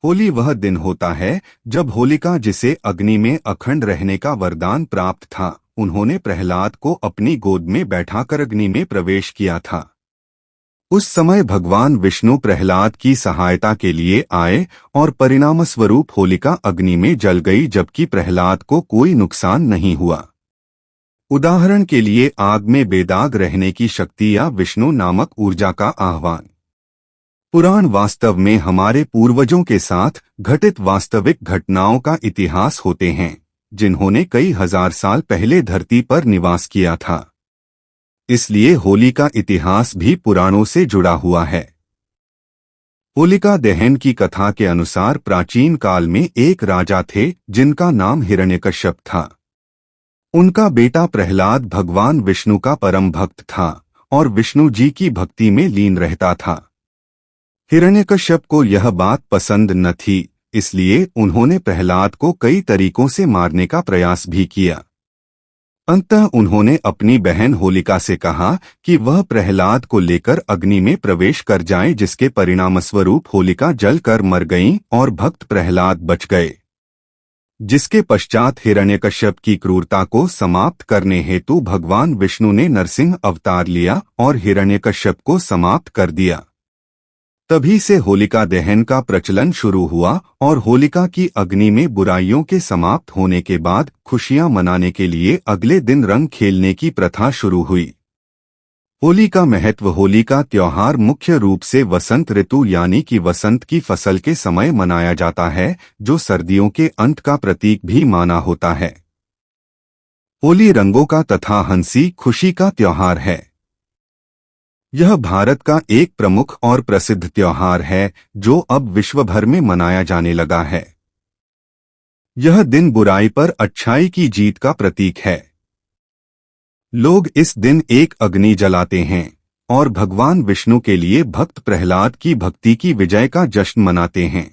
होली वह दिन होता है जब होलिका, जिसे अग्नि में अखंड रहने का वरदान प्राप्त था, उन्होंने प्रहलाद को अपनी गोद में बैठाकर अग्नि में प्रवेश किया था। उस समय भगवान विष्णु प्रहलाद की सहायता के लिए आए और परिणामस्वरूप होलिका अग्नि में जल गई, जबकि प्रहलाद को कोई नुकसान नहीं हुआ। उदाहरण के लिए आग में बेदाग रहने की शक्ति या विष्णु नामक ऊर्जा का आह्वान। पुराण वास्तव में हमारे पूर्वजों के साथ घटित वास्तविक घटनाओं का इतिहास होते हैं, जिन्होंने कई हजार साल पहले धरती पर निवास किया था। इसलिए होली का इतिहास भी पुराणों से जुड़ा हुआ है। होलिका दहन की कथा के अनुसार प्राचीन काल में एक राजा थे जिनका नाम हिरण्यकश्यप था। उनका बेटा प्रहलाद भगवान विष्णु का परम भक्त था और विष्णु जी की भक्ति में लीन रहता था। हिरण्यकश्यप को यह बात पसंद न थी, इसलिए उन्होंने प्रहलाद को कई तरीकों से मारने का प्रयास भी किया। अंततः उन्होंने अपनी बहन होलिका से कहा कि वह प्रहलाद को लेकर अग्नि में प्रवेश कर जाए, जिसके परिणामस्वरूप होलिका जलकर मर गईं और भक्त प्रहलाद बच गए। जिसके पश्चात हिरण्यकश्यप की क्रूरता को समाप्त करने हेतु भगवान विष्णु ने नरसिंह अवतार लिया और हिरण्यकश्यप को समाप्त कर दिया। तभी से होलिका दहन का प्रचलन शुरू हुआ और होलिका की अग्नि में बुराइयों के समाप्त होने के बाद खुशियां मनाने के लिए अगले दिन रंग खेलने की प्रथा शुरू हुई। होली का महत्व। होली का त्योहार मुख्य रूप से वसंत ऋतु यानी कि वसंत की फसल के समय मनाया जाता है, जो सर्दियों के अंत का प्रतीक भी माना होता है। होली रंगों का तथा हंसी खुशी का त्योहार है। यह भारत का एक प्रमुख और प्रसिद्ध त्योहार है जो अब विश्व भर में मनाया जाने लगा है। यह दिन बुराई पर अच्छाई की जीत का प्रतीक है। लोग इस दिन एक अग्नि जलाते हैं और भगवान विष्णु के लिए भक्त प्रहलाद की भक्ति की विजय का जश्न मनाते हैं।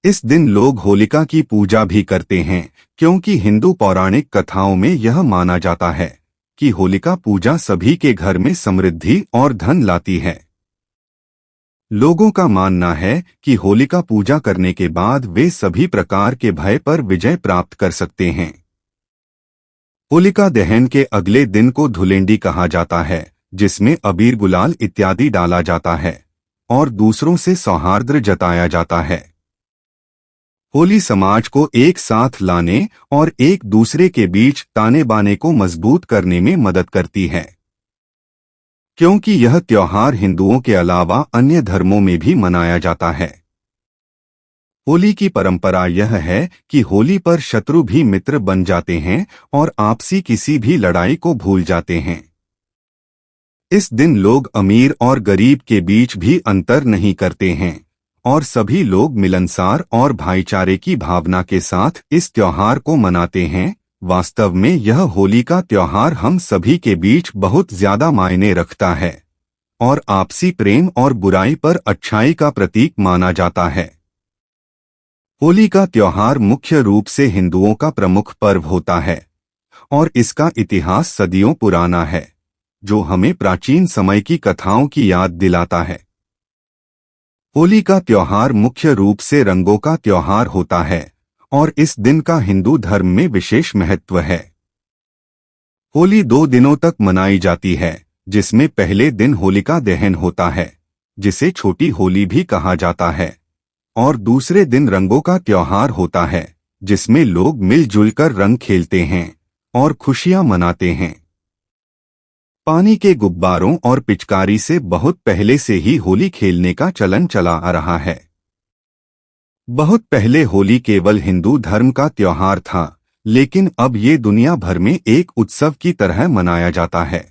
इस दिन लोग होलिका की पूजा भी करते हैं, क्योंकि हिंदू पौराणिक कथाओं में यह माना जाता है कि होलिका पूजा सभी के घर में समृद्धि और धन लाती है। लोगों का मानना है कि होलिका पूजा करने के बाद वे सभी प्रकार के भय पर विजय प्राप्त कर सकते हैं। होलिका दहन के अगले दिन को धुलेंडी कहा जाता है, जिसमें अबीर गुलाल इत्यादि डाला जाता है और दूसरों से सौहार्द जताया जाता है। होली समाज को एक साथ लाने और एक दूसरे के बीच ताने बाने को मजबूत करने में मदद करती है, क्योंकि यह त्योहार हिंदुओं के अलावा अन्य धर्मों में भी मनाया जाता है। होली की परंपरा यह है कि होली पर शत्रु भी मित्र बन जाते हैं और आपसी किसी भी लड़ाई को भूल जाते हैं। इस दिन लोग अमीर और गरीब के बीच भी अंतर नहीं करते हैं और सभी लोग मिलनसार और भाईचारे की भावना के साथ इस त्योहार को मनाते हैं। वास्तव में यह होली का त्योहार हम सभी के बीच बहुत ज्यादा मायने रखता है और आपसी प्रेम और बुराई पर अच्छाई का प्रतीक माना जाता है। होली का त्योहार मुख्य रूप से हिंदुओं का प्रमुख पर्व होता है और इसका इतिहास सदियों पुराना है, जो हमें प्राचीन समय की कथाओं की याद दिलाता है। होली का त्योहार मुख्य रूप से रंगों का त्योहार होता है और इस दिन का हिंदू धर्म में विशेष महत्व है। होली 2 दिनों तक मनाई जाती है, जिसमें पहले दिन होलिका दहन होता है, जिसे छोटी होली भी कहा जाता है, और दूसरे दिन रंगों का त्योहार होता है, जिसमें लोग मिलजुल कर रंग खेलते हैं और खुशियां मनाते हैं। पानी के गुब्बारों और पिचकारी से बहुत पहले से ही होली खेलने का चलन चला आ रहा है। बहुत पहले होली केवल हिंदू धर्म का त्योहार था, लेकिन अब ये दुनिया भर में एक उत्सव की तरह मनाया जाता है।